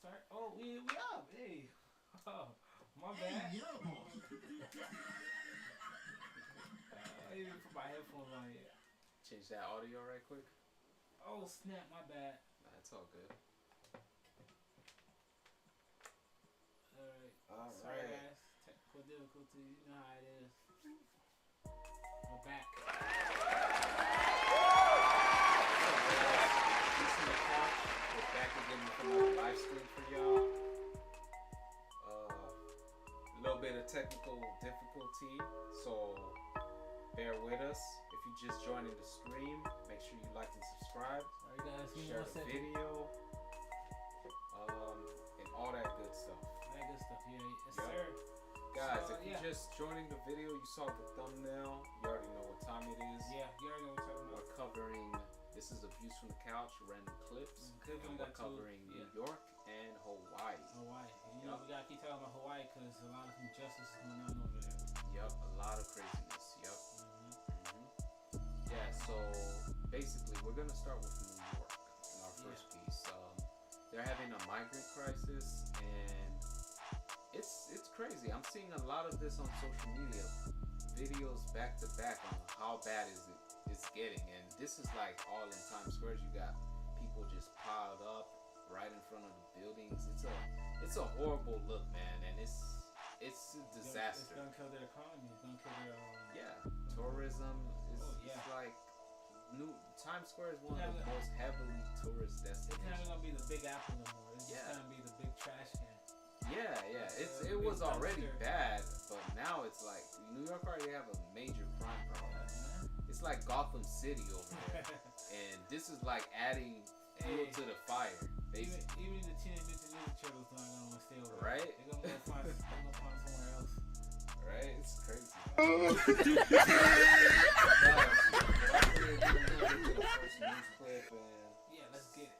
Start. Oh, we up. Hey. Oh, my bad. Hey, yo. I didn't even put my headphones on yet. Change that audio right quick. Oh snap! My bad. That's all good. All right. All Sorry right. guys. Technical difficulties. You know how it is. We're back. We're back again with another live stream for y'all. A little bit of technical difficulty, so bear with us. If you just joining the stream, make sure you like and subscribe. Alright guys, Share the video, and all that good stuff. That good stuff. Yeah, yes Yep. sir. Guys, So, if you're just joining the video, you saw the thumbnail. You already know what time it is. Yeah, you already know what we're talking about. We're covering. This is a Views from the Couch, random clips. Clips, And we we're got two. covering New Yeah. York and Hawaii. Hawaii. You know, Yep. we gotta keep talking about Hawaii because a lot of injustice is going on over there. Yep, a lot of craziness. Yep. Yeah, so basically, we're gonna start with New York in our first piece. They're having a migrant crisis, and it's crazy. I'm seeing a lot of this on social media, videos back to back on how bad it's getting, and this is like all in Times Square. You got people just piled up right in front of the buildings. It's a horrible look, man, and it's a disaster. It's gonna kill their economy. It's gonna kill their. Tourism is yeah. it's like Times Square is one of the Yeah. most heavily tourist It's not destinations. gonna be the Big Apple no more. It's Yeah. just gonna be the big trash can. Yeah. It's It a was big already dumpster. bad, but now it's like New York already have a major crime problem. Yeah, It's like Gotham City over there, and this is like adding fuel Hey. to the fire, basically. even the Teenage Mutant Ninja Turtles not gonna want to stay over. Right? They're gonna go find somewhere else. Right? It's crazy. Yeah, let's get it.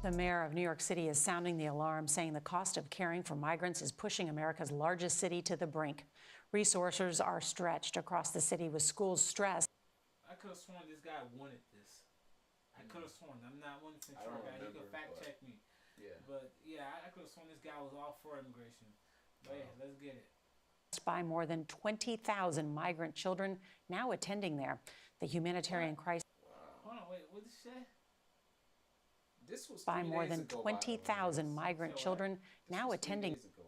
The mayor of New York City is sounding the alarm, saying the cost of caring for migrants is pushing America's largest city to the brink. Resources are stretched across the city with schools stressed. I could have sworn this guy wanted this. I could have sworn. I'm not 100% I sure, don't guy. You remember, can fact but- check me. Yeah. But yeah, I could have sworn this guy was all for immigration. But yeah, let's get it. By more than 20,000 migrant children now attending there. The humanitarian crisis Hold on, wait, what did you say? This was by 3 more days than ago, 20,000 by migrant So, children the way. This now was 3 attending, days ago.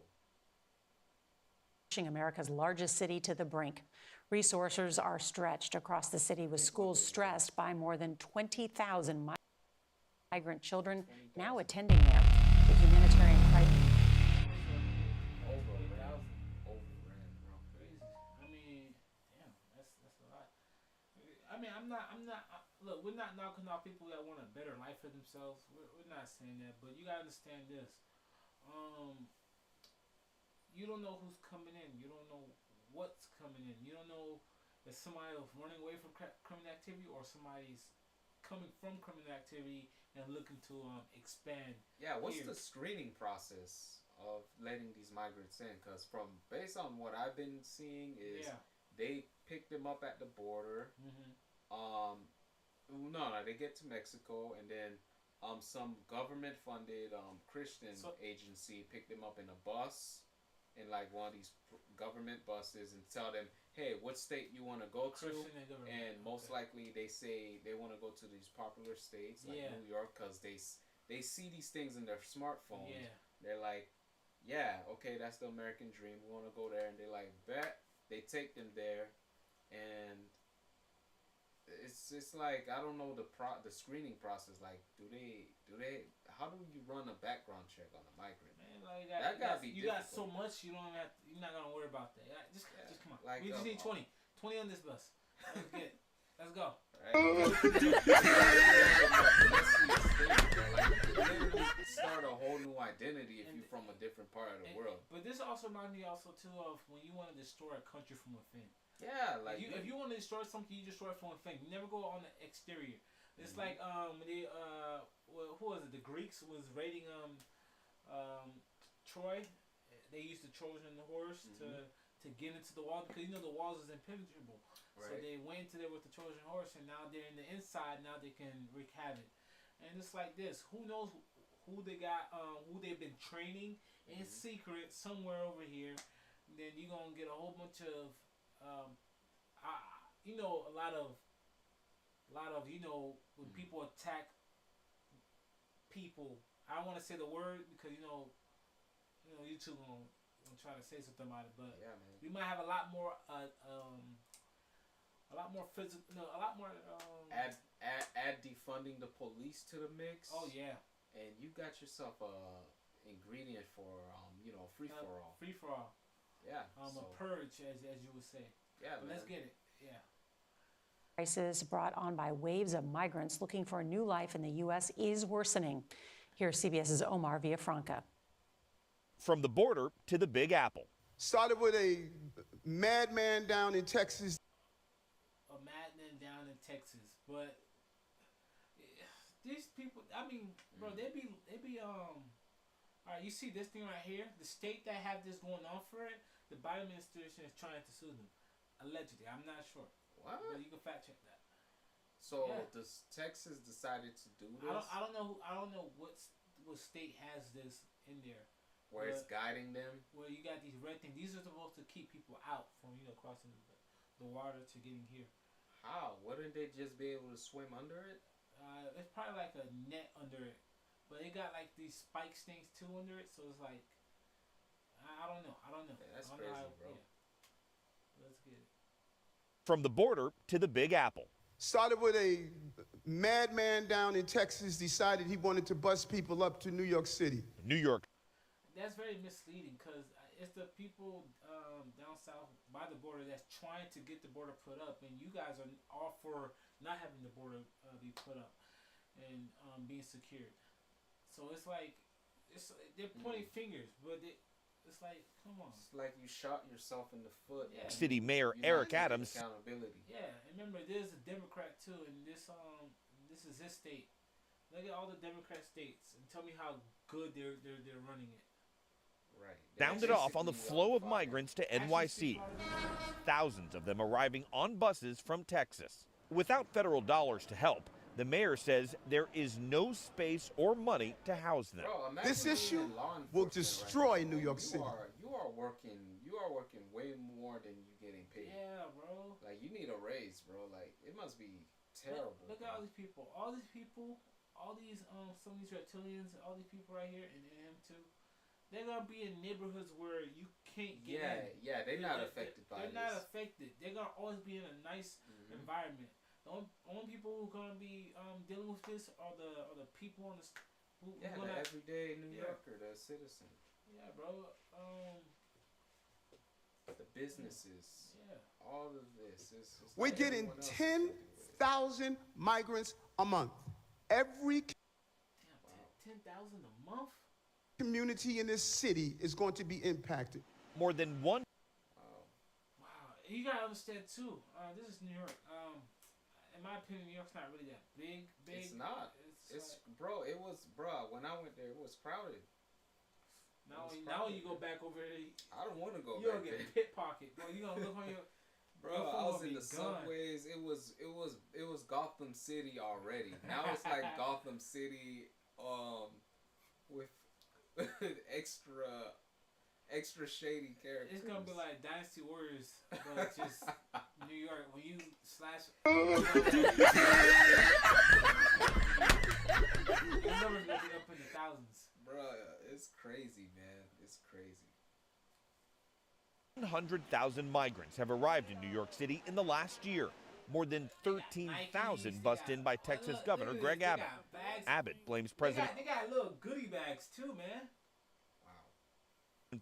pushing America's largest city to the brink. Resources are stretched across the city with schools stressed by more than 20,000 migrant children now attending there. The humanitarian crisis. Overran, bro. Crazy. I mean, damn, that's a lot. I mean, I'm not. Look, we're not knocking off people that want a better life for themselves. We're not saying that, but you gotta understand this. You don't know who's coming in. You don't know what's coming in. You don't know if somebody's running away from criminal activity or somebody's coming from criminal activity and looking to expand. Yeah, what's Here. the screening process of letting these migrants in? Because based on what I've been seeing is Yeah. they pick them up at the border. They get to Mexico, and then some government funded Christian agency pick them up in a bus, in like one of these government buses, and tell them, hey, what state you want to go to? Christian and government. And most Okay. likely they say they want to go to these popular states like Yeah. New York, because they see these things in their smartphones. Yeah. They're like, yeah, okay, that's the American dream. We want to go there, and they like bet. They take them there, and it's like I don't know the screening process. Like, do they? How do you run a background check on a migrant? Man, like That gotta be you got so difficult. much you don't have. You're not gonna worry about that. Just come on. Like, We just need 20 on this bus. Let's get it. Let's go. Right? Literally start a whole new identity if you're from a different part of the world. But this also reminds me also too of when you want to destroy a country from within. Yeah, like If you want to destroy something, you destroy it from within. You never go on the exterior. It's like when they who was it? The Greeks was raiding Troy. They used the Trojan horse to get into the wall because the walls is impenetrable. Right. So they went into there with the Trojan horse, and now they're in the inside. Now they can wreak havoc. And it's like this. Who knows who they got? Who they've been training in secret somewhere over here. And then you're gonna get a whole bunch of, a lot of when people attack people. I don't want to say the word because YouTube gonna try to say something about it, but yeah, man. we might have a lot more physical, a lot more. Add defunding the police to the mix. Oh yeah. And you got yourself a ingredient for free for all. Free for all. Yeah. A purge, as you would say. Yeah. But let's get it. Yeah. Crisis brought on by waves of migrants looking for a new life in the U.S. is worsening. Here's CBS's Omar Villafranca. From the border to the Big Apple. Started with a madman down in Texas. A madman down in Texas, but these people, I mean, bro, they be all right, you see this thing right here? The state that have this going on for it, the Biden administration is trying to sue them. Allegedly. I'm not sure. What? But you can fact check that. So does Texas decided to do this? I don't know what state has this in there. Where it's guiding them? Where you got these red things. These are supposed to keep people out from, crossing the water to getting here. How? Wouldn't they just be able to swim under it? It's probably like a net under it. But it got like these spikes things too under it, so it's like I don't know. Yeah, that's crazy, bro. Yeah. Let's get it. From the border to the Big Apple. Started with a madman down in Texas, decided he wanted to bus people up to New York City. New York. That's very misleading because it's the people down south by the border that's trying to get the border put up, and you guys are all for not having the border be put up and being secured. So it's like they're pointing fingers, but it's like, come on. It's like you shot yourself in the foot. Yeah. City Mayor Eric Adams. Accountability. Yeah, and remember, there's a Democrat too, and this is his state. Look at all the Democrat states and tell me how good they're running it. Right. Sounded off on the flow of migrants to NYC. Thousands of them arriving on buses from Texas. Without federal dollars to help, the mayor says there is no space or money to house them. Bro, This issue will destroy New York City. You are working way more than you getting paid. Yeah, bro. Like, you need a raise, bro. Like, it must be terrible. Look at all these people. All these some of these reptilians, all these people right here, and him too. They're gonna be in neighborhoods where you can't get in. Yeah, they're not affected by this. They're not affected. They're gonna always be in a nice environment. The only people who are gonna be dealing with this are the people on the the everyday New Yorker, the citizen. Yeah, bro. The businesses. Yeah. All of this. We're getting 10,000 migrants a month. Every 10,000 a month. Community in this city is going to be impacted. More than one. Wow. You gotta understand too. This is New York. In my opinion, New York's not really that big. It's not. It's when I went there, it was crowded. Now you go back over there. I don't want to go. You're gonna get pickpocket, bro. You gonna look on your. Bro, I was in the subways. It was Gotham City already. Now it's like Gotham City, with extra shady characters. It's gonna be like Dynasty Warriors, but just New York. When you slash, the numbers gonna be up in the thousands. Bro, it's crazy, man. It's crazy. 100,000 migrants have arrived in New York City in the last year. More than 13,000 bussed in by Texas Governor Greg Abbott. Abbott blames President They got little goodie bags too, man.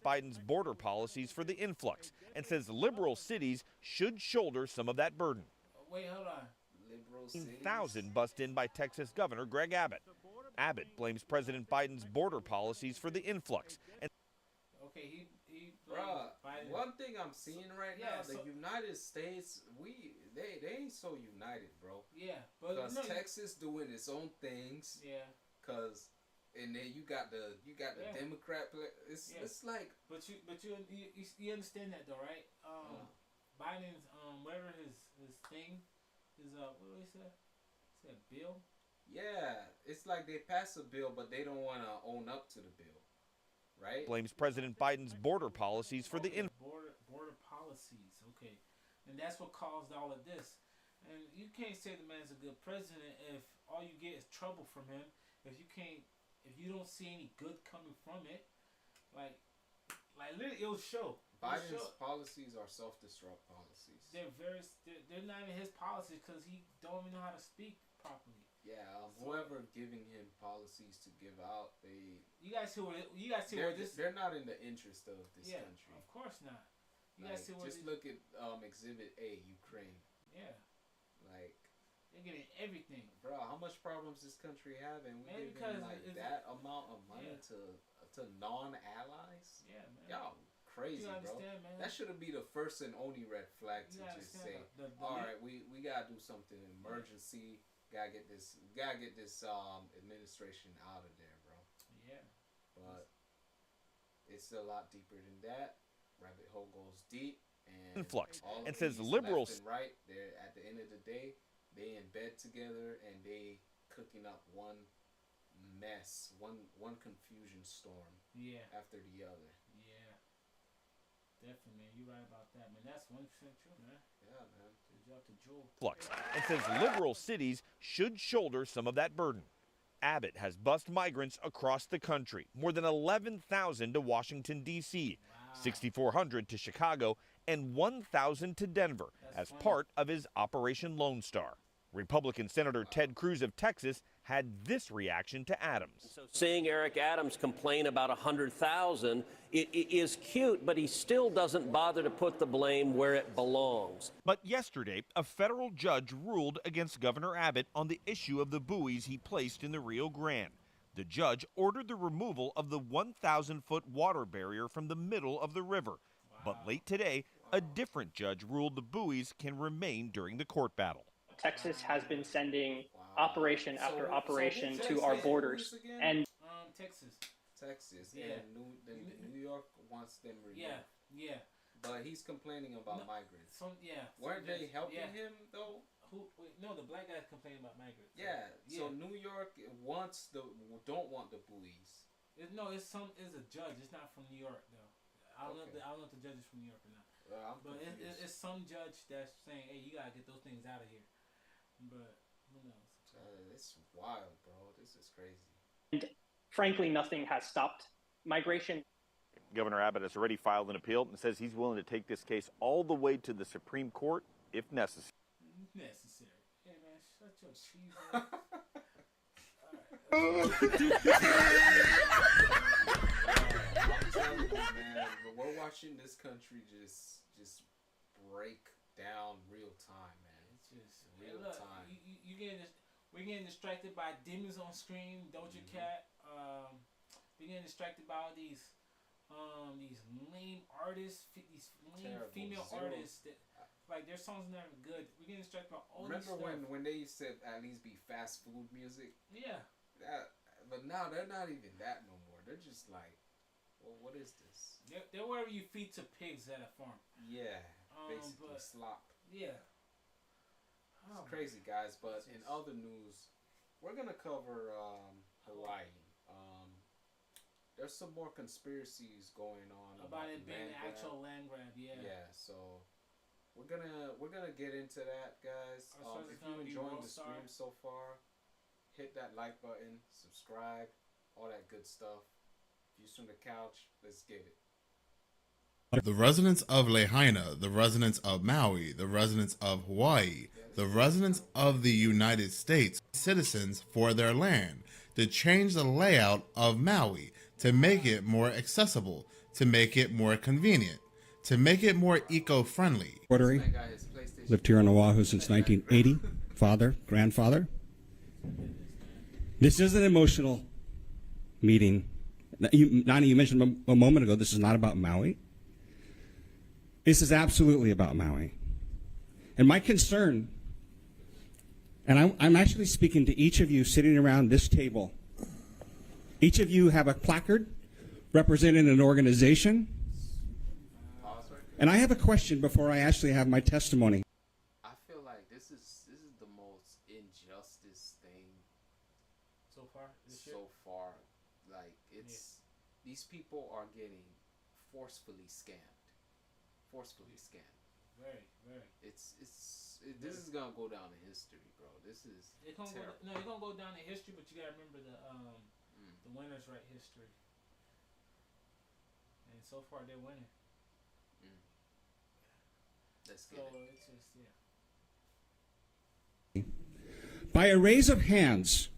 Biden's border policies for the influx and says liberal cities should shoulder some of that burden. Wait, hold on. Liberal cities. 1,000 bussed in by Texas Governor Greg Abbott. Abbott blames President Biden's border policies for the influx. And okay, he Bruh, Biden. One thing I'm seeing right now, so, the United States, they ain't so united, bro. Yeah, but because Texas doing its own things. Yeah. And then you got the Democrat. It's like. But you understand that though, right? Biden's whatever his thing, what do he say? He said bill. Yeah, it's like they pass a bill, but they don't want to own up to the bill, right? Blames President Biden's border policies for the border policies. Okay, and that's what caused all of this. And you can't say the man's a good president if all you get is trouble from him. If you don't see any good coming from it, like literally, it'll show. Biden's policies are self-destruct policies. They're not even his policies because he don't even know how to speak properly. Yeah, whoever giving him policies to give out, you guys see where this. They're not in the interest of this country. Of course not. You like, guys see where just look at Exhibit A, Ukraine. Yeah. Like they're getting everything, bro. How much problems this country have, and we giving that amount of money to non-allies? Yeah, man. Y'all crazy, bro. Man? That should be the first and only red flag to just say, all right, we gotta do something emergency. Gotta get this administration out of there, bro. Yeah. But it's a lot deeper than that. Rabbit hole goes deep and influx, all and of says these liberals left and right. They're at the end of the day, they in bed together and they cooking up one mess, one confusion storm. Yeah. After the other. Yeah. Definitely, man. You're right about that, man. That's 100% true, man. Yeah, man. Good job to Joel. Flux, and says liberal cities should shoulder some of that burden. Abbott has bused migrants across the country, more than 11,000 to Washington, D.C., 6,400 to Chicago, and 1,000 to Denver as part of his Operation Lone Star. Republican Senator Ted Cruz of Texas had this reaction to Adams. So seeing Eric Adams complain about 100,000 is cute, but he still doesn't bother to put the blame where it belongs. But yesterday, a federal judge ruled against Governor Abbott on the issue of the buoys he placed in the Rio Grande. The judge ordered the removal of the 1,000-foot water barrier from the middle of the river. But late today, a different judge ruled the buoys can remain during the court battle. Texas has been sending operation after operation to our borders, and Texas, and New York wants them removed. Yeah. But he's complaining about migrants. Weren't they helping him though? No, the black guys complaining about migrants. Yeah. So New York don't want the buoys. It's a judge. It's not from New York though. I don't know if the judge is from New York or not. But it's some judge that's saying, hey, you gotta get those things out of here. But who knows? It's wild, bro. This is crazy. And frankly, nothing has stopped migration. Governor Abbott has already filed an appeal and says he's willing to take this case all the way to the Supreme Court if necessary. Hey, man, shut your cheese. All right. Man, but we're watching this country just break down real time, man. It's just real time. We're getting distracted by demons on screen, Doja Cat. We're getting distracted by all these lame artists, these lame female artists that like their songs are never good. We're getting distracted by all this stuff. Remember when they used to at least be fast food music? Yeah. But now they're not even that no more. They're just like, well, what is this? They're wherever you feed to pigs at a farm. Yeah, basically slop. Yeah. It's crazy, guys. But in other news, we're gonna cover Hawaii. There's some more conspiracies going on about it being an actual land grab. Yeah. Yeah. So we're gonna get into that, guys. If you enjoyed the stream so far, hit that like button, subscribe, all that good stuff. Views from the couch. Let's get it. The residents of Lahaina, the residents of Maui, the residents of Hawaii, the residents of the United States, citizens for their land, to change the layout of Maui, to make it more accessible, to make it more convenient, to make it more eco-friendly. Lived here on Oahu since 1980. Father, grandfather. This is an emotional meeting. Nani, you mentioned a moment ago, this is not about Maui. This is absolutely about Maui. And my concern, and I'm actually speaking to each of you sitting around this table. Each of you have a placard representing an organization. And I have a question before I actually have my testimony. I feel like this is the most injustice thing So far this year? So far, like these people are getting forcefully scammed. Very, very. This is gonna go down in history, bro. This is terrible. It's gonna go down in history, but you gotta remember the winners write history. And so far they're winning. Let's So get it. it's just By a raise of hands,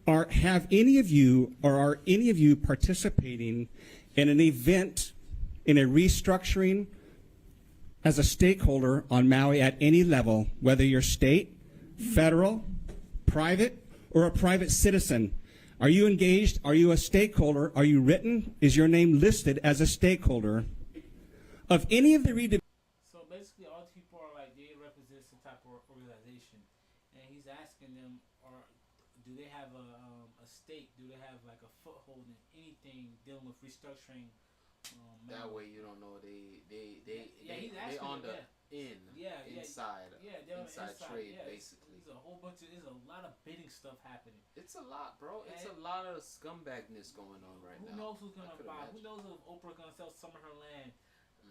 have any of you or are any of you participating in an event, in a restructuring as a stakeholder on Maui at any level, whether you're state, federal, private, or a private citizen? Are you engaged? Are you a stakeholder? Are you written? Is your name listed as a stakeholder of any of the So basically, all the people are like they represent some type of organization, and he's asking them, do they have a stake? Do they have like a foothold in anything dealing with restructuring? That way you don't know they he's on the inside trade yeah, basically. There's a lot of bidding stuff happening. It's a lot, bro. It's a lot of scumbagness going on right now. Who knows who's gonna buy? Who knows if Oprah's gonna sell some of her land?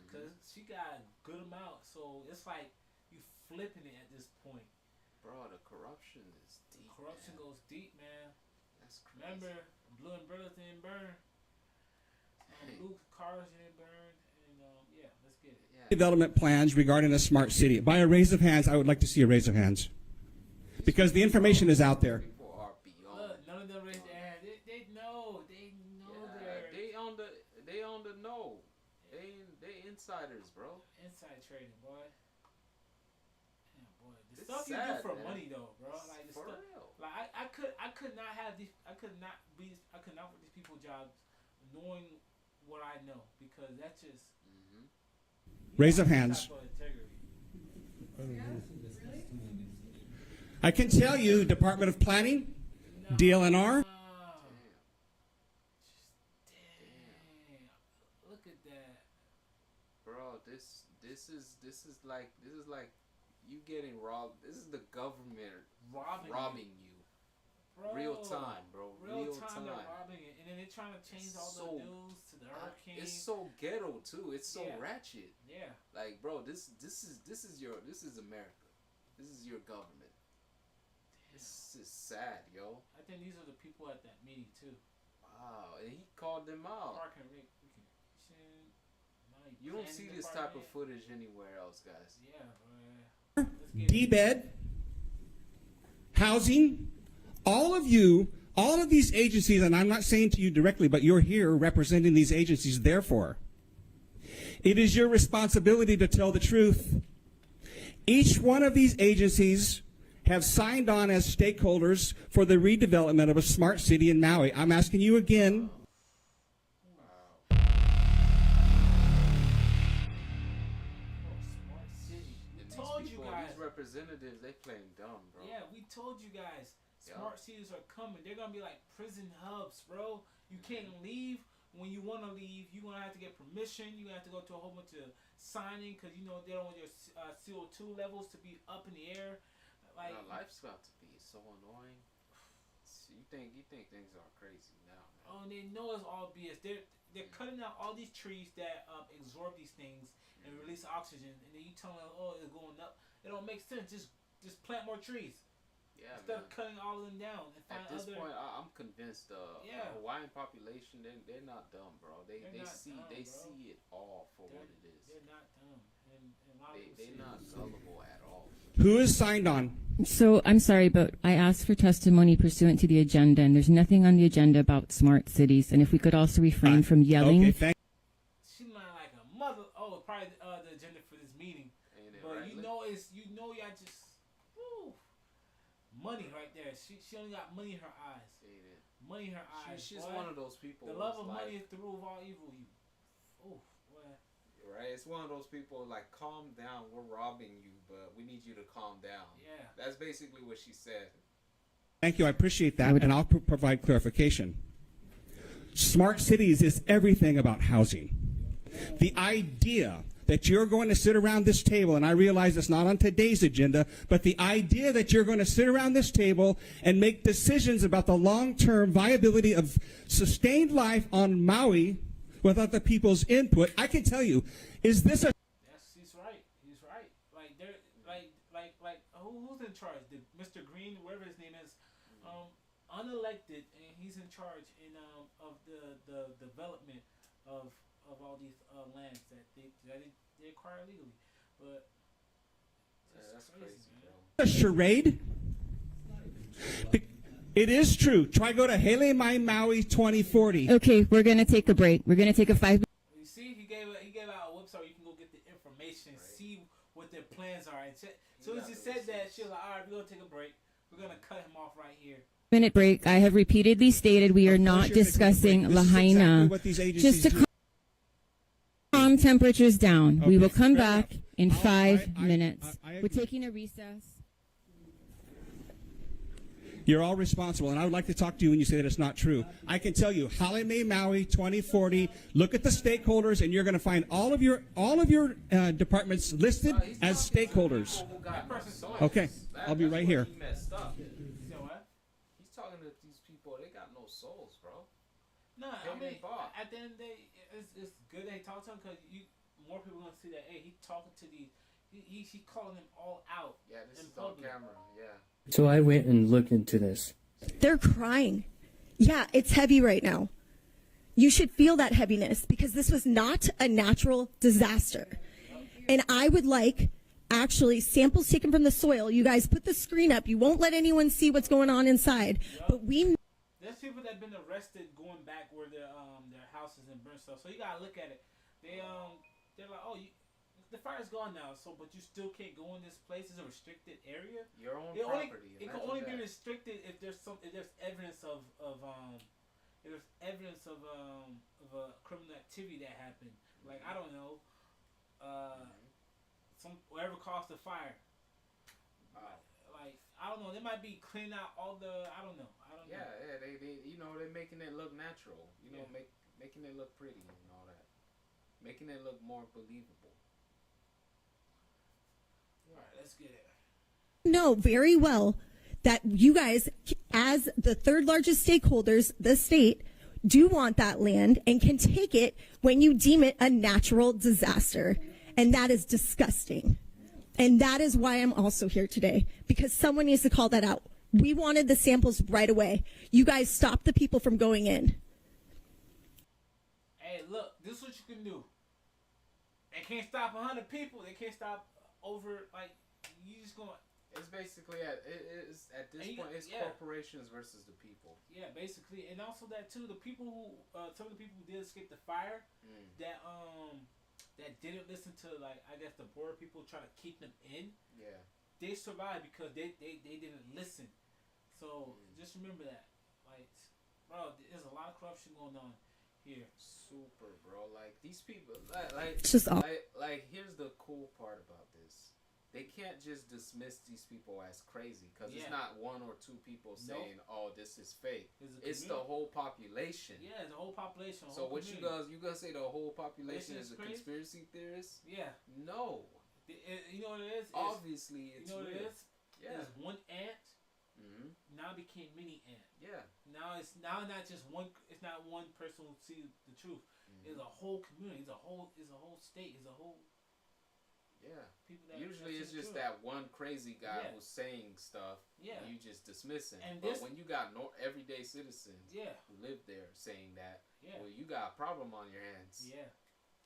Because she got a good amount, so it's like you flipping it at this point. Bro, the corruption is deep. Corruption goes deep, man. That's crazy. Remember, blue umbrellas didn't burn. Blue cars didn't burn. And yeah, let's get it. Yeah. development plans regarding a smart city? By a raise of hands, I would like to see a raise of hands. Because the information is out there. People are beyond. Look, none of them raised their hand. They know. They on the know. They insiders, bro. Inside trading, boy. Yeah, boy. The It's stuff sad, you do for man. money, though, bro. Like the For stuff. real. Like I could not have these. I could not work these people jobs, knowing what I know, because that's just. Raise of hands. I can tell you, Department of Planning, DLNR. Look at that, Bro. This is like you getting robbed. This is the government robbing you. bro. Real time, bro. Real time. They're robbing it, and then they're trying to change all the news to the hurricane. It's so ghetto too. It's so Yeah. ratchet. Yeah. Like, bro, this is America. This is your government. This is sad, yo. I think these are the people at that meeting too. Wow, and he called them out. Park and Recreation, You don't see planning this type of department. footage anywhere else, guys. Yeah, man. Let's get it. D-bed, housing, all of these agencies, and I'm not saying to you directly, but you're here representing these agencies. Therefore, it is your responsibility to tell the truth. Each one of these agencies have signed on as stakeholders for the redevelopment of a smart city in Maui. I'm asking you again. These representatives, they playing dumb, bro. Yeah, we told you guys. Smart cities are coming. They're gonna be like prison hubs, bro. You can't leave when you want to leave. You're gonna have to get permission. You're gonna have to go to a whole bunch of signing because you know they don't want your CO2 levels to be up in the air. Like life's about to be so annoying. You think things are crazy now, man. Oh, and they know it's all BS. They're cutting out all these trees that absorb these things and release oxygen, and then you tell them, oh, it's going up. It don't make sense. Just plant more trees. Yeah, instead man. of cutting all of them down. And find At this other... point, I'm convinced the Hawaiian population, they're not dumb, bro. They see it all for what it is. They're not dumb. They're not gullible at all. Who is signed on? So I'm sorry, but I asked for testimony pursuant to the agenda, and there's nothing on the agenda about smart cities. And if we could also refrain from yelling. Okay, she lying like a mother. Oh, probably the agenda for this meeting. But right, y'all just money right there. She only got money in her eyes. Money in her eyes. She's one of those people. The love of money is the root of all evil. Right, it's one of those people like, calm down, we're robbing you, but we need you to calm down. Yeah. That's basically what she said. Thank you, I appreciate that, and I'll provide clarification. Smart cities is everything about housing. The idea that you're going to sit around this table, and I realize it's not on today's agenda, but the idea that you're going to sit around this table and make decisions about the long-term viability of sustained life on Maui without the people's input, I can tell you, is this a... Yes, he's right. He's right. Like, they're, who's in charge? Mr. Green, whatever his name is, unelected, and he's in charge of the development of all these lands that they acquire legally. But that's crazy, bro. A charade? It is true. Try go to Hele Mai Maui 2040. Okay, we're gonna take a break. We're gonna take a 5. You see, he gave out a website where you can go get the information, see what their plans are. And as soon as he said that, she was like, all right, we're gonna take a break. We're gonna cut him off right here. Minute break. I have repeatedly stated we are not discussing Lahaina. Just to calm temperatures down. We will come back in 5 minutes. We're taking a recess. You're all responsible, and I would like to talk to you when you say that it's not true. I can tell you, Hele Mai Maui 2040. Look at the stakeholders, and you're going to find all of your departments listed as stakeholders. Okay, I'll be right here. He's talking to these people. They got no souls, bro. No, I mean, at the end of the day, it's good that he talked to him because more people are going to see that. Hey, he's talking to these. He's calling them all out. Yeah, this is on camera. Yeah. So I went and looked into this. They're crying. Yeah, it's heavy right now. You should feel that heaviness because this was not a natural disaster. And I would like actually samples taken from the soil. You guys put the screen up. You won't let anyone see what's going on inside. But there's people that have been arrested going back where their houses and burnt stuff. So you gotta look at it. They're like, oh, the fire's gone now. So, but you still can't go in this place. It's a restricted area. Your own property. It can only be restricted if there's evidence of a criminal activity that happened. Like, I don't know, whatever caused the fire. Like, I don't know. They might be cleaning out all the. I don't know. Yeah, they they're making it look natural. Making it look pretty and all that. Making it look more believable. All right, let's get it. Know very well that you guys, as the third largest stakeholders, the state, do want that land and can take it when you deem it a natural disaster. And that is disgusting. And that is why I'm also here today, because someone needs to call that out. We wanted the samples right away. You guys stopped the people from going in. Hey, look, this is what you can do. They can't stop 100 people. They can't stop over, like, you just going. It's basically at this point, it's corporations versus the people. Yeah, basically, and also that too. The people who, some of the people who did escape the fire, that didn't listen to, like, I guess the border people trying to keep them in. Yeah. They survived because they didn't listen. So just remember that, like, bro, there's a lot of corruption going on here. Super, bro. Like, these people, like here's the cool part about this. They can't just dismiss these people as crazy because it's not one or two people saying, "Oh, this is fake." It's the whole population. Yeah, the whole population. So what you gonna say? The whole population is a conspiracy theorist? Yeah. No. You know what it is? Obviously, it's you know what real. it is? Yeah. There's one ant. Now it became mini ant. Yeah. Now it's not just one. It's not one person who sees the truth. It's a whole community. It's a whole state. It's a whole. Yeah. Usually it's just that one crazy guy who's saying stuff. Yeah. And you just dismiss him. And but when you got everyday citizens who live there saying that, well, you got a problem on your hands. Yeah.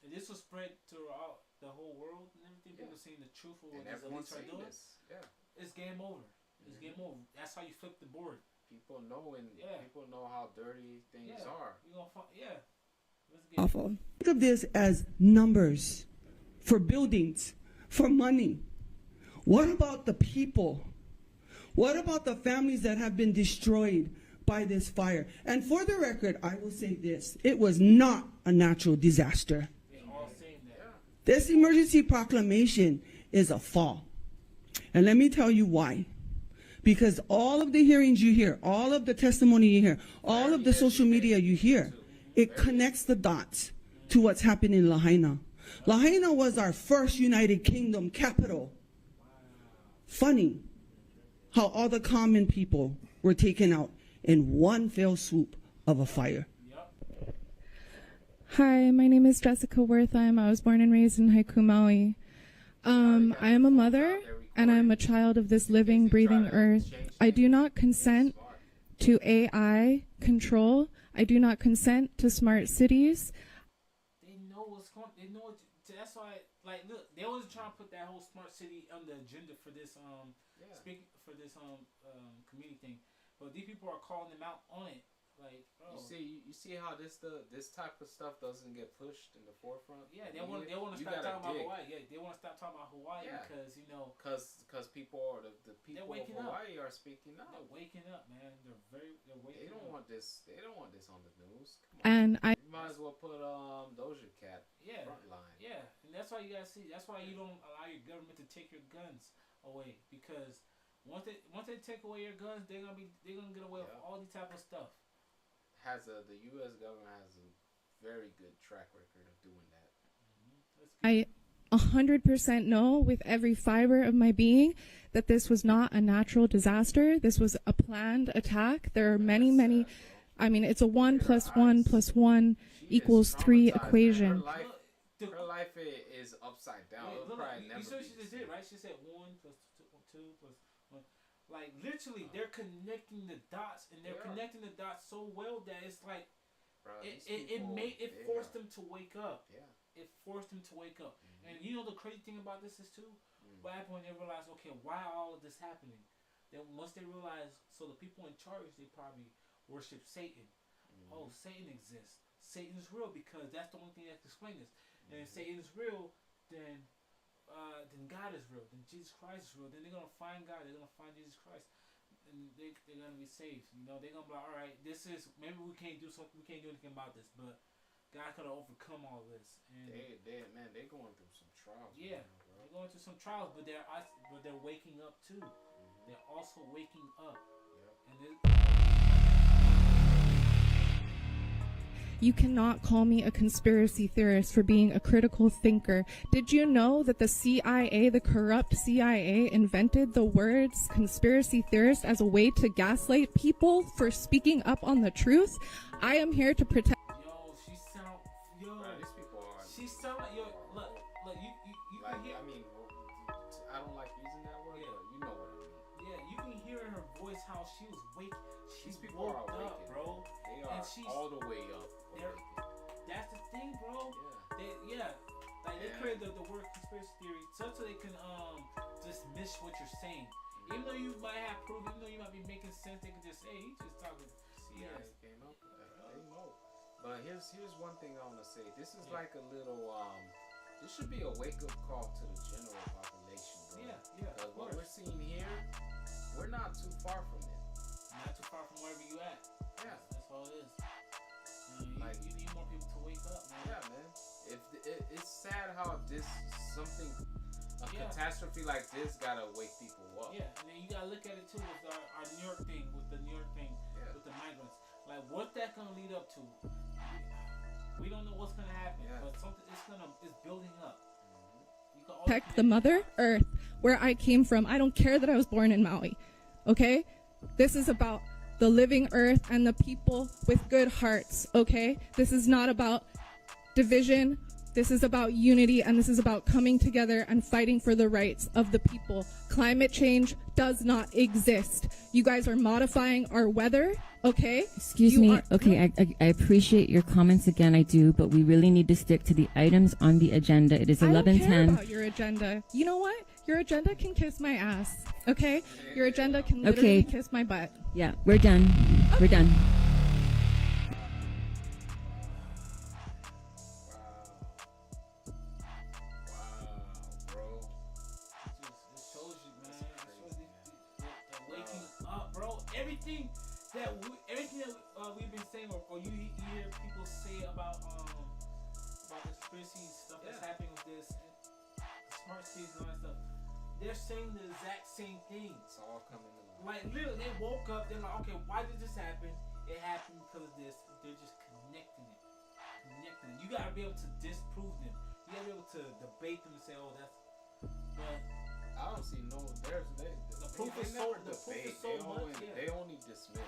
And this will spread throughout the whole world and everything. People seeing the truth of what these elites are doing. Yeah. It's game over. It's game over. That's how you flip the board. People know people know how dirty things are. You gonna awful. Think of this as numbers for buildings, for money. What about the people? What about the families that have been destroyed by this fire? And for the record, I will say this. It was not a natural disaster. This emergency proclamation is a fall. And let me tell you why. Because all of the hearings you hear, all of the testimony you hear, all of the social media you hear, it connects the dots to what's happening in Lahaina. Lahaina was our first United Kingdom capital. Funny how all the common people were taken out in one fell swoop of a fire. Hi, my name is Jessica Wertheim. I was born and raised in Haiku, Maui. I am a mother, and I am a child of this living, breathing earth. I do not consent to AI control. I do not consent to smart cities. They know what's going. They know. That's why. Like, look, they always try to put that whole smart city on the agenda for this community thing. But these people are calling them out on it. Like, bro. You see how this type of stuff doesn't get pushed in the forefront. Yeah, they want to stop talking about Hawaii. Yeah, they want to stop talking about Hawaii because because people are the people of Hawaii are speaking up. They're waking up, man. They're waking up. They don't want this. They don't want this on the news. Come on. And you might as well put Doja Cat front line. Yeah, and that's why you gotta see. That's why you don't allow your government to take your guns away, because once they take away your guns, they're gonna get away with all these type of stuff. The U.S. government has a very good track record of doing that. I 100% know with every fiber of my being that this was not a natural disaster. This was a planned attack. There are many. I mean, it's a 1 + 1 + 1 = 3 equation. Her life is upside down. You saw what she just did, right? She said 1 + 2 + 1. Like, literally, they're connecting the dots, and they're connecting the dots so well that it's like, it forced them to wake up. Yeah. It forced them to wake up. And you know the crazy thing about this is too, what happened when they realized, okay, why all of this happening? Then once they realized, so the people in charge, they probably worship Satan. Oh, Satan exists. Satan is real because that's the only thing that can explain this. And if Satan is real, then God is real. Then Jesus Christ is real. Then they're gonna find God. They're gonna find Jesus Christ, and they're gonna be saved. You know, they're gonna be like, all right, this is maybe we can't do something. We can't do anything about this, but God could have overcome all this. And they're going through some trials. Yeah, they're going through some trials, but they're waking up too. They're also waking up. And You cannot call me a conspiracy theorist for being a critical thinker. Did you know that the CIA, the corrupt CIA, invented the words conspiracy theorist as a way to gaslight people for speaking up on the truth? I am here to protect. She sound like, look, you like, can hear. I mean, I don't like using that word, but you know what I mean. Yeah, you can hear in her voice how she was waking. These people are awakened, up, bro. They are all the way up. That's the thing, bro. Yeah. They created the word conspiracy theory so they can dismiss what you're saying. Even though you might have proof, even though you might be making sense, they can just say, "He just talking." Yeah, they came up with that. They know. But here's one thing I want to say. This is like a little this should be a wake-up call to the general population, bro. Yeah. Because what we're seeing here, we're not too far from it. Not too far from wherever you at. Yeah. That's all it is. You need more people to wake up, man. Yeah, man. It's sad how a catastrophe like this gotta wake people up. Yeah, and then you gotta look at it too with our New York thing, with the migrants. Like, what that gonna lead up to? We don't know what's gonna happen, but it's building up. Protect the Mother Earth, where I came from. I don't care that I was born in Maui. Okay, this is about the living earth and the people with good hearts. Okay, this is not about division. This is about unity, and this is about coming together and fighting for the rights of the people. Climate change does not exist. You guys are modifying our weather, okay? Excuse me. Okay, I appreciate your comments again, I do, but we really need to stick to the items on the agenda. It is 11:10. I don't care about your agenda. You know what? Your agenda can kiss my ass, okay? Your agenda can literally kiss my butt. Yeah, we're done. Okay. We're done. Everything that we've been saying, or you hear people say about conspiracy stuff that's happening with this, smart cities and all that stuff, they're saying the exact same thing. It's all coming to life. Like, literally, they woke up, they're like, okay, why did this happen? It happened because of this. They're just connecting it. You gotta be able to disprove them. You gotta be able to debate them and say, oh, that's. But I don't see no. the proof is so. The proof is so much. They only dismiss.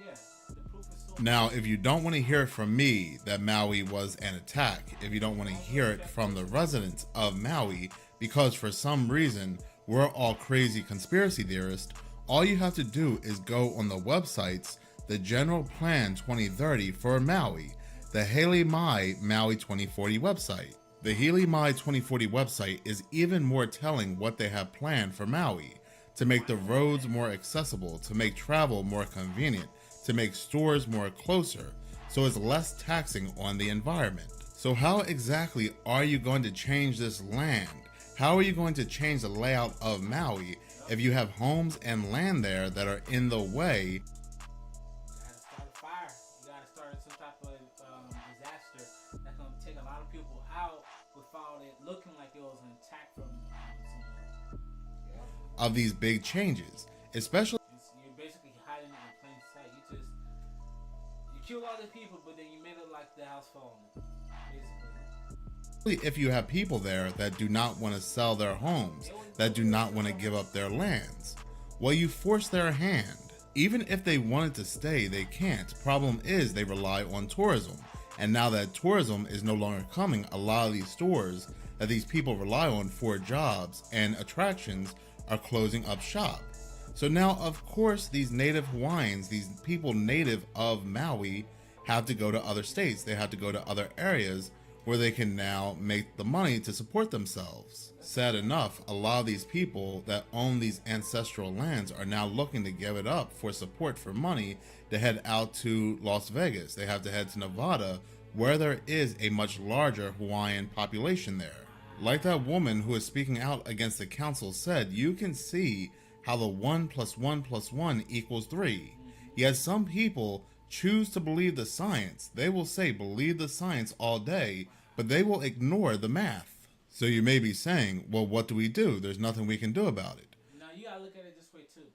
Yeah, the proof is so. Now, if you don't want to hear it from me that Maui was an attack, if you don't want to hear it from the residents of Maui, because for some reason we're all crazy conspiracy theorists, all you have to do is go on the websites, the General Plan 2030 for Maui, the Haley Mai Maui 2040 website. The Haley Mai 2040 website is even more telling what they have planned for Maui, to make the roads more accessible, to make travel more convenient, to make stores more closer, so it's less taxing on the environment. So how exactly are you going to change this land? How are you going to change the layout of Maui if you have homes and land there that are in the way? You gotta start a fire. You gotta start some type of disaster that's gonna take a lot of people out without it looking like it was an attack from someone. Of these big changes, especially You're basically hiding it in plain sight. You killed all the people, but then you made it like the house fell on them. Basically. if you have people there that do not want to sell their homes, that do not want to give up their lands. Well, you force their hand. Even if they wanted to stay, they can't. Problem is they rely on tourism. And now that tourism is no longer coming, a lot of these stores that these people rely on for jobs and attractions are closing up shop. So now, of course, these native Hawaiians, these people native of Maui, have to go to other states. They have to go to other areas where they can now make the money to support themselves. Sad enough, a lot of these people that own these ancestral lands are now looking to give it up for support for money to head out to Las Vegas. They have to head to Nevada, where there is a much larger Hawaiian population there. Like that woman who is speaking out against the council said, you can see how the 1 + 1 + 1 = 3. Yet some people choose to believe the science. They will say believe the science all day, but they will ignore the math. So you may be saying, well, what do we do? There's nothing we can do about it. Now you gotta look at it this way too.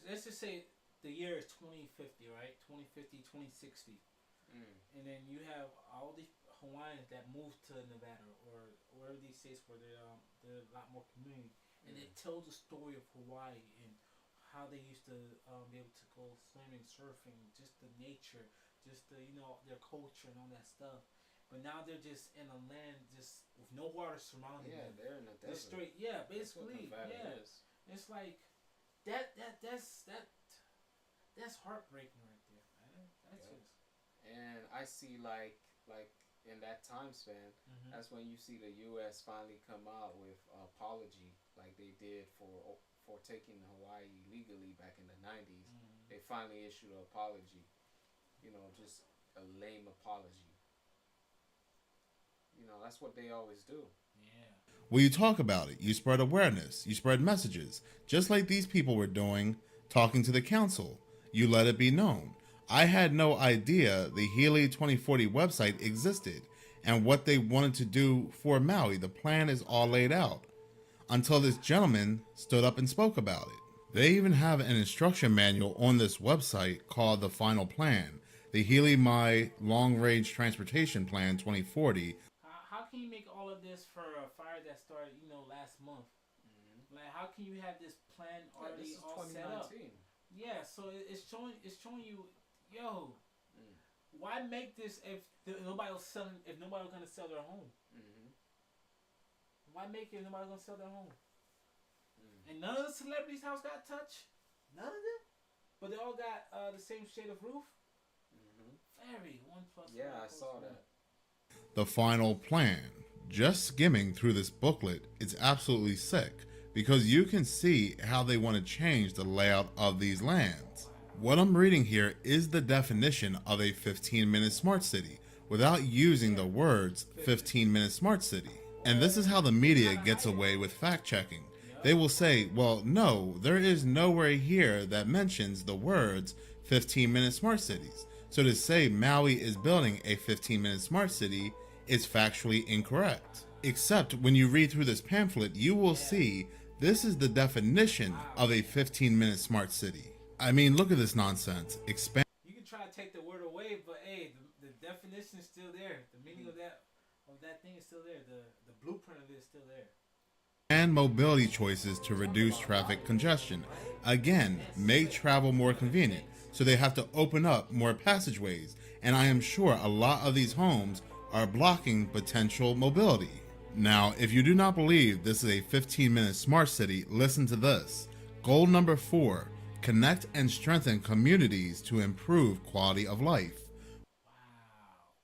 Let's just say the year is 2050, right? 2050, 2060. And then you have all these Hawaiians that move to Nevada or wherever these states where they're a lot more community, and they tell the story of Hawaii and how they used to be able to go swimming, surfing, just the nature, just the their culture and all that stuff. But now they're just in a land just with no water surrounding them. Yeah, they're in a desert. Straight, basically, It's like that's heartbreaking right there, man. That's just. And I see like in that time span, that's when you see the U.S. finally come out with apology, like they did for taking Hawaii legally back in the 90s. They finally issued an apology. Just a lame apology. That's what they always do. Yeah. Well, you talk about it. You spread awareness. You spread messages. Just like these people were doing, talking to the council. You let it be known. I had no idea the Healy 2040 website existed and what they wanted to do for Maui. The plan is all laid out. Until this gentleman stood up and spoke about it. They even have an instruction manual on this website called The Final Plan. The Healy Mai Long Range Transportation Plan 2040. How can you make all of this for a fire that started, last month? Like, how can you have this plan already all set up? Yeah, so it's showing you, why make this if nobody was gonna sell their home? Why make it if nobody's gonna sell their home? And none of the celebrities' house got touched. None of them, but they all got the same shade of roof. Very 1 + 1 Yeah, I saw that. The Final Plan. Just skimming through this booklet, it's absolutely sick because you can see how they want to change the layout of these lands. What I'm reading here is the definition of a 15-minute smart city without using the words 15-minute smart city. And this is how the media gets away with fact-checking. They will say, well, no, there is nowhere here that mentions the words 15-minute smart cities. So to say Maui is building a 15-minute smart city is factually incorrect. Except when you read through this pamphlet, you will see this is the definition of a 15-minute smart city. I mean, look at this nonsense. You can try to take the word away, but hey, the definition is still there. The meaning of that Oh, that thing is still there. The blueprint of it is still there. And mobility choices to reduce traffic congestion. Again, make travel more convenient, so they have to open up more passageways, and I am sure a lot of these homes are blocking potential mobility. Now, if you do not believe this is a 15-minute smart city, listen to this. Goal number 4, connect and strengthen communities to improve quality of life. Wow.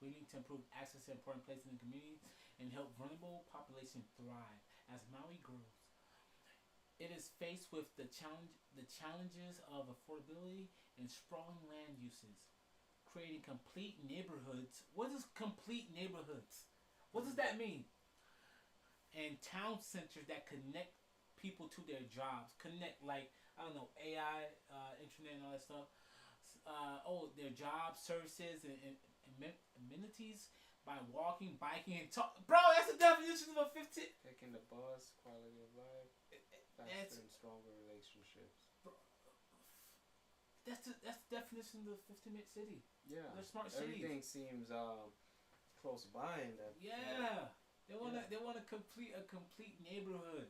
We need to improve access to important places in communities and help vulnerable populations thrive as Maui grows. It is faced with the challenges of affordability and sprawling land uses, creating complete neighborhoods. What is complete neighborhoods? What does that mean? And town centers that connect people to their jobs. Connect, like, I don't know, AI, internet and all that stuff. Their jobs, services, and amenities by walking, biking, and talk. Bro, that's the definition of a 15. Taking the bus, quality of life, faster and stronger relationships. Bro, that's the definition of a 15-minute city. Yeah. They're smart cities. Everything seems close by in that. Yeah. They want a complete neighborhood.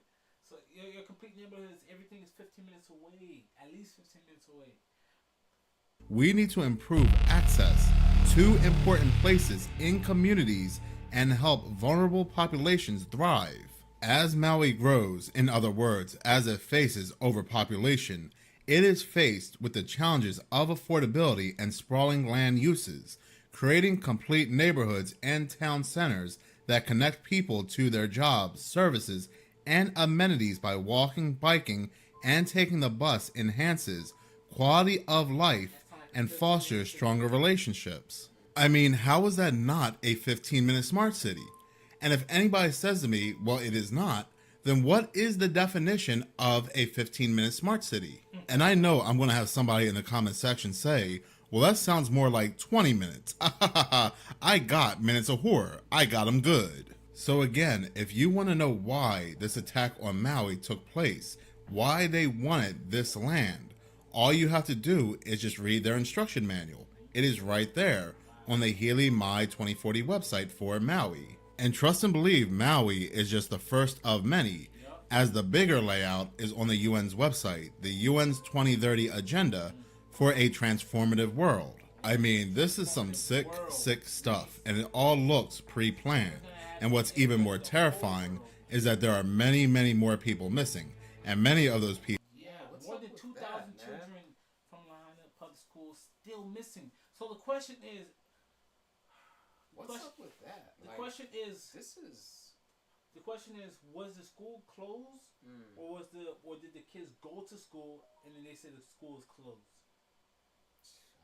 So your complete neighborhood is everything is 15 minutes away, at least 15 minutes away. We need to improve access to important places in communities and help vulnerable populations thrive. As Maui grows, in other words, as it faces overpopulation, it is faced with the challenges of affordability and sprawling land uses, creating complete neighborhoods and town centers that connect people to their jobs, services, and amenities by walking, biking, and taking the bus enhances quality of life and fosters stronger relationships. I mean, how is that not a 15-minute smart city? And if anybody says to me, well, it is not, then what is the definition of a 15-minute smart city? And I know I'm going to have somebody in the comment section say, well, that sounds more like 20 minutes. I got minutes of horror. I got them good. So again, if you want to know why this attack on Maui took place, why they wanted this land, all you have to do is just read their instruction manual. It is right there on the Healy My 2040 website for Maui. And trust and believe, Maui is just the first of many, as the bigger layout is on the UN's website, the UN's 2030 agenda for a transformative world. I mean, this is some sick stuff, and it all looks pre-planned. And what's even more terrifying is that there are many, many more people missing, and many of those people. Yeah, more than 2,000 children from Lahaina public schools still missing. So the question is, what's up with that? The question is, was the school closed, or did the kids go to school and then they said the school is closed?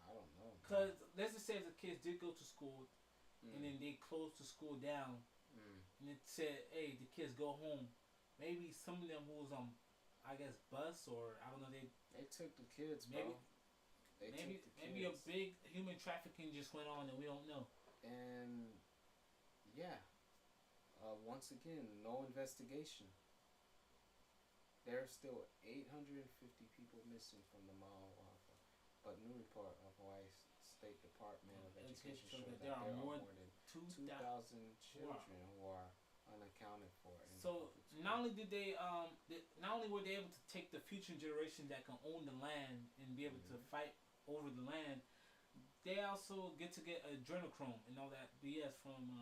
I don't know. Because let's just say if the kids did go to school and then they closed the school down and it said, hey, the kids go home. Maybe some of them who was on, I guess, bus or I don't know, they took the kids, bro. Maybe a big human trafficking just went on and we don't know. And yeah, once again, no investigation. There's still 850 people missing from the Maui. But new report of Hawaii State Department of Education showed that there are more than 2,000 children who are unaccounted for. So not only did they, not only were they able to take the future generation that can own the land and be able to fight over the land, they also get adrenochrome and all that BS from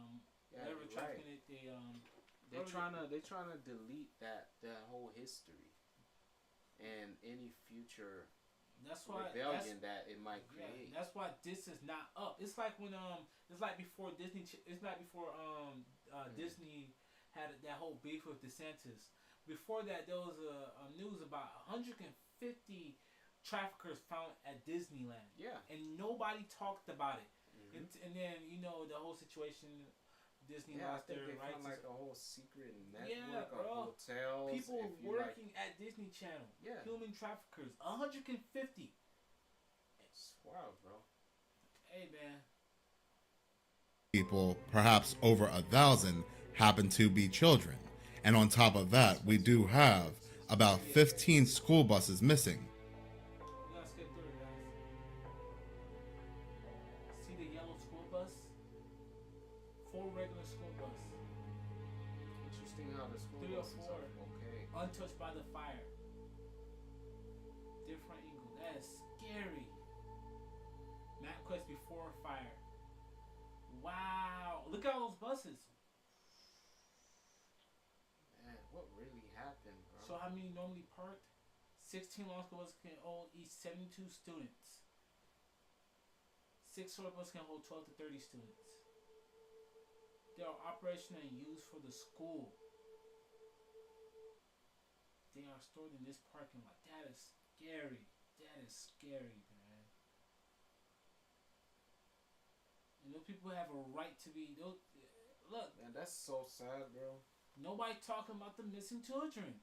whatever trafficking they're trying to delete that whole history and any future rebellion that it might create. That's why this is not up. It's like when it's like before Disney. It's like before Disney had that whole beef with DeSantis. Before that, there was a news about 150 traffickers found at Disneyland. Yeah, and nobody talked about it. And then the whole situation. Disney lost their rights. Like a whole secret network of hotels. People working at Disney Channel. Yeah. Human traffickers. 150. It's wild, bro. Hey, man. People, perhaps over 1,000, happen to be children. And on top of that, we do have about 15 school buses missing. Let's get through it, guys. See the yellow school bus? 4 regular school buses. earthquakes before fire. Wow. Look at all those buses. Man, what really happened, bro? So how many normally parked? 16 long school buses can hold each 72 students. 6 short buses can hold 12 to 30 students. They are operational and used for the school. They are stored in this parking lot. That is scary. That is scary, man. And those people have a right to be. Those, look, man, that's so sad, bro. Nobody talking about the missing children.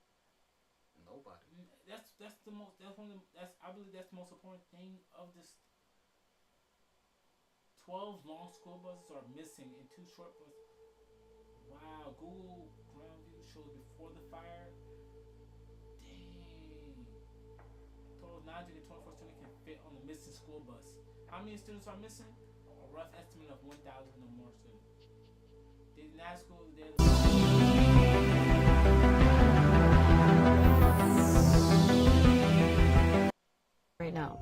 Nobody. That's the most. That's one of the. I believe that's the most important thing of this. 12 long school buses are missing and 2 short buses. Wow, Google ground view shows before the fire. Dang. Total 924 students can fit on the missing school bus. How many students are missing? A rough estimate of 1,000 or more students. They did not school. Right now.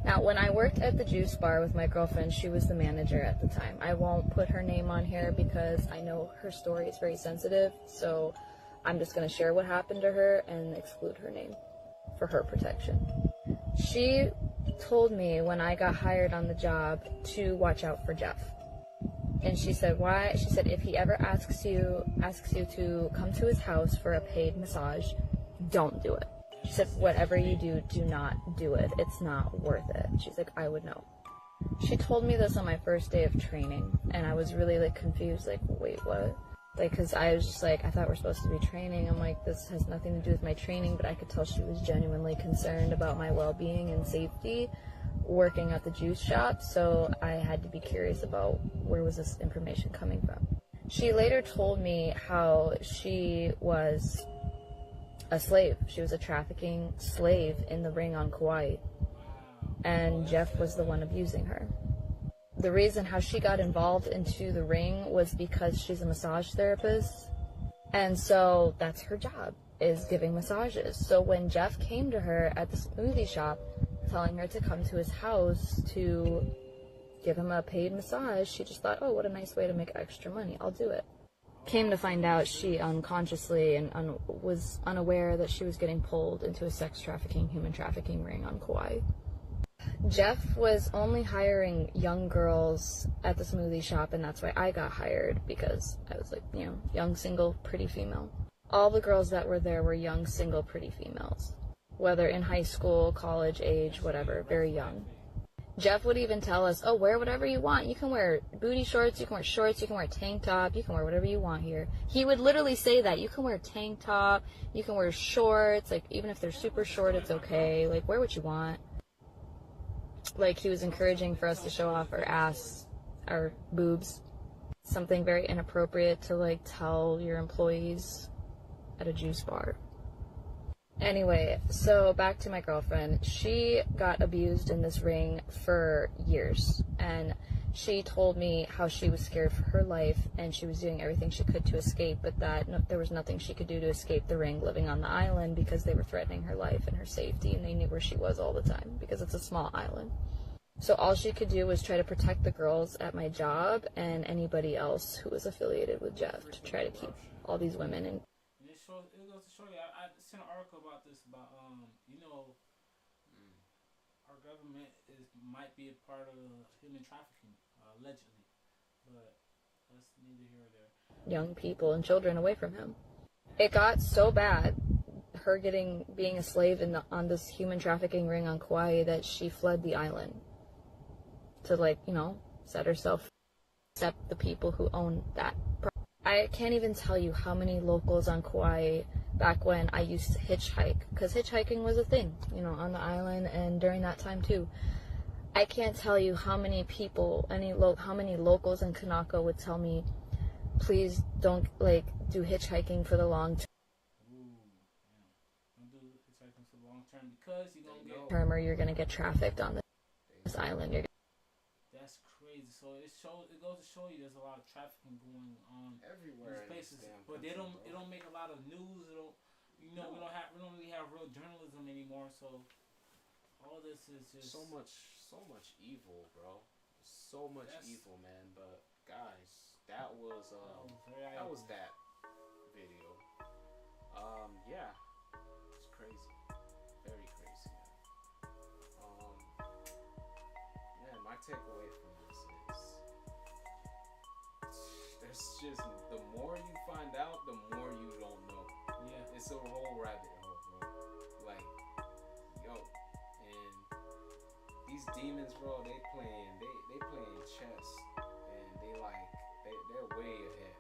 Now, when I worked at the juice bar with my girlfriend, she was the manager at the time. I won't put her name on here because I know her story is very sensitive, so I'm just going to share what happened to her and exclude her name for her protection. She told me when I got hired on the job to watch out for Jeff. And she said, why? She said, if he ever asks you to come to his house for a paid massage, don't do it. She said, whatever you do, do not do it. It's not worth it. She's like, I would know. She told me this on my first day of training, and I was really, like, confused, like, wait, what? Like, because I was just like, I thought we're supposed to be training. I'm like, this has nothing to do with my training, but I could tell she was genuinely concerned about my well-being and safety working at the juice shop, so I had to be curious about where was this information coming from. She later told me how she was a slave. She was a trafficking slave in the ring on Kauai, and Jeff was the one abusing her. The reason how she got involved into the ring was because she's a massage therapist, and so that's her job, is giving massages. So when Jeff came to her at the smoothie shop telling her to come to his house to give him a paid massage, she just thought, oh, what a nice way to make extra money, I'll do it. Came to find out she unconsciously and was unaware that she was getting pulled into a sex trafficking, human trafficking ring on Kauai. Jeff was only hiring young girls at the smoothie shop, and that's why I got hired, because I was like, you know, young, single, pretty female. All the girls that were there were young, single, pretty females, whether in high school, college age, whatever, very young. Jeff would even tell us, oh, wear whatever you want. You can wear booty shorts, you can wear shorts, you can wear a tank top, you can wear whatever you want here. He would literally say that. You can wear a tank top, you can wear shorts, like, even if they're super short, it's okay. Like, wear what you want. Like, he was encouraging for us to show off our ass, our boobs. Something very inappropriate to, like, tell your employees at a juice bar. Anyway, so back to my girlfriend. She got abused in this ring for years, and she told me how she was scared for her life and she was doing everything she could to escape, but that there was nothing she could do to escape the ring living on the island because they were threatening her life and her safety, and they knew where she was all the time because it's a small island. So all she could do was try to protect the girls at my job and anybody else who was affiliated with Jeff to try to keep all these women in. It goes to show you. I sent an article about this, about our government might be a part of human trafficking, allegedly, but that's neither here or there. Young people and children away from him. It got so bad, her being a slave on this human trafficking ring on Kauai, that she fled the island to, like, you know, set herself, except the people who own that. I can't even tell you how many locals on Kauai back when I used to hitchhike, because hitchhiking was a thing, you know, on the island, and during that time too. I can't tell you how many people, how many locals in Kanaka would tell me, please don't, like, do hitchhiking for the long term. Don't do hitchhiking for the long term because you're gonna get Or you're gonna get trafficked on this island. That's crazy. So it goes to show you there's a lot of trafficking going on everywhere in these places, but country, it don't make a lot of news. We don't really have real journalism anymore. So all this is just so so much evil, bro. So much evil, man. But guys, that was that video. Yeah, it's crazy, very crazy. Man, my takeaway from this is there's just the more you find out, the more you don't know. Yeah, it's a whole rabbit hole, bro. Like, yo, and these demons, bro, they playing chess, and they're way ahead.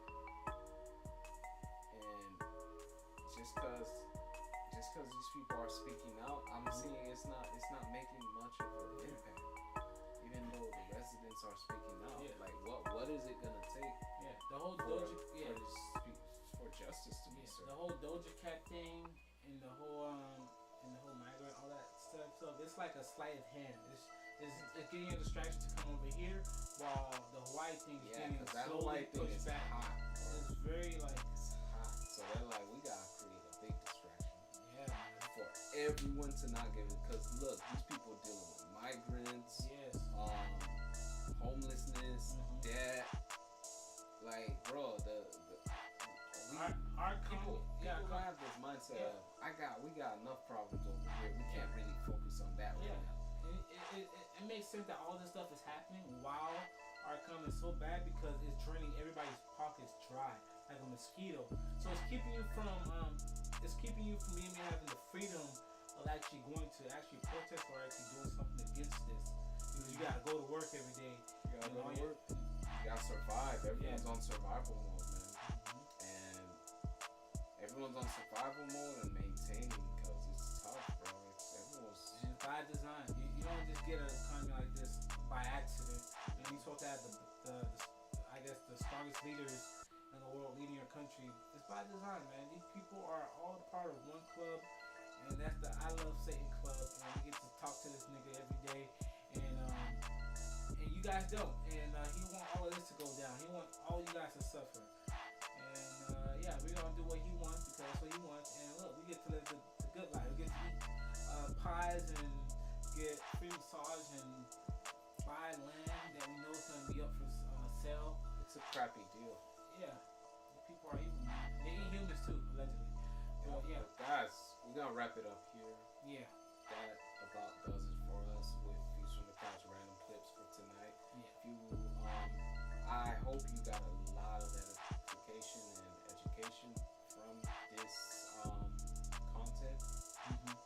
And just cause these people are speaking out, I'm seeing it's not making much of an impact. Even though the residents are speaking out, like what is it gonna take? Yeah, the whole for justice to be served. The whole Doja Cat thing and the whole migrant, all that stuff. So it's like a sleight of hand. It's getting a distraction to come over here, while the Hawaii thing is getting slowly pushed back. Hot, it's very it's hot. So they're like, we gotta create a big distraction. Yeah, for everyone to not get it. Because look, these people dealing with migrants, homelessness, debt. Like, bro, our people have this mindset of we got enough problems over here. We can't really focus on that right now. It makes sense that all this stuff is happening while our economy is so bad, because it's draining everybody's pockets dry like a mosquito. So it's keeping you from being having the freedom of actually going to actually protest or actually doing something against this, because you gotta go to work every day. You gotta go to work. You gotta survive. Everyone's on survival mode, man. And everyone's on survival mode and maintaining, because it's tough, bro. Everyone's by design. You don't just get an economy like this by accident. And you're supposed to have the strongest leaders in the world leading your country. It's by design, man. These people are all part of one club, and that's the I Love Satan Club. And we get to talk to this nigga every day, and you guys don't. And he want all of this to go down. He want all you guys to suffer. And we're gonna do what he wants, because that's what he wants. And look, we get to live the good life. We get to eat pies and get free massage and buy land that we know is gonna be up for sale. It's a crappy deal. Yeah, people are evil, man. They eat humans too, allegedly. But guys, we're gonna wrap it up here. Yeah, that about does it for us with Views from the Couch random clips for tonight. I hope you got a lot of edification and education from this content.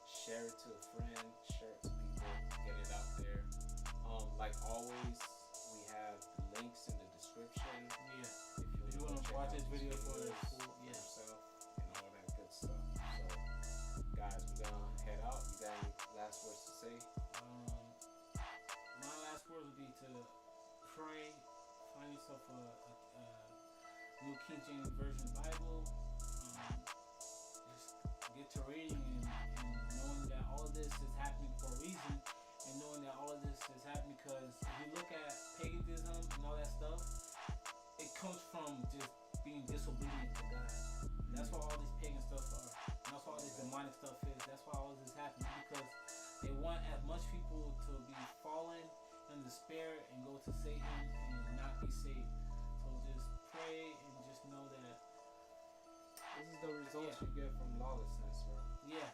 Share it to a friend, share it to people, get it out there. Like always, we have the links in the description. If you want to watch this video for yourself and all that good stuff. So, guys, we're gonna head out. You got any last words to say? My last words would be to pray, find yourself a New King James Version Bible. Just get to reading and knowing that all of this is happening for a reason, and knowing that all of this is happening because if you look at paganism and all that stuff, it comes from just being disobedient to God. That's why all this pagan stuff are. And that's why all this demonic stuff is. That's why all this is happening, because they want as much people to be fallen in despair and go to Satan and not be saved. So just pray and just know that this is the results you get from lawlessness, bro. Yeah.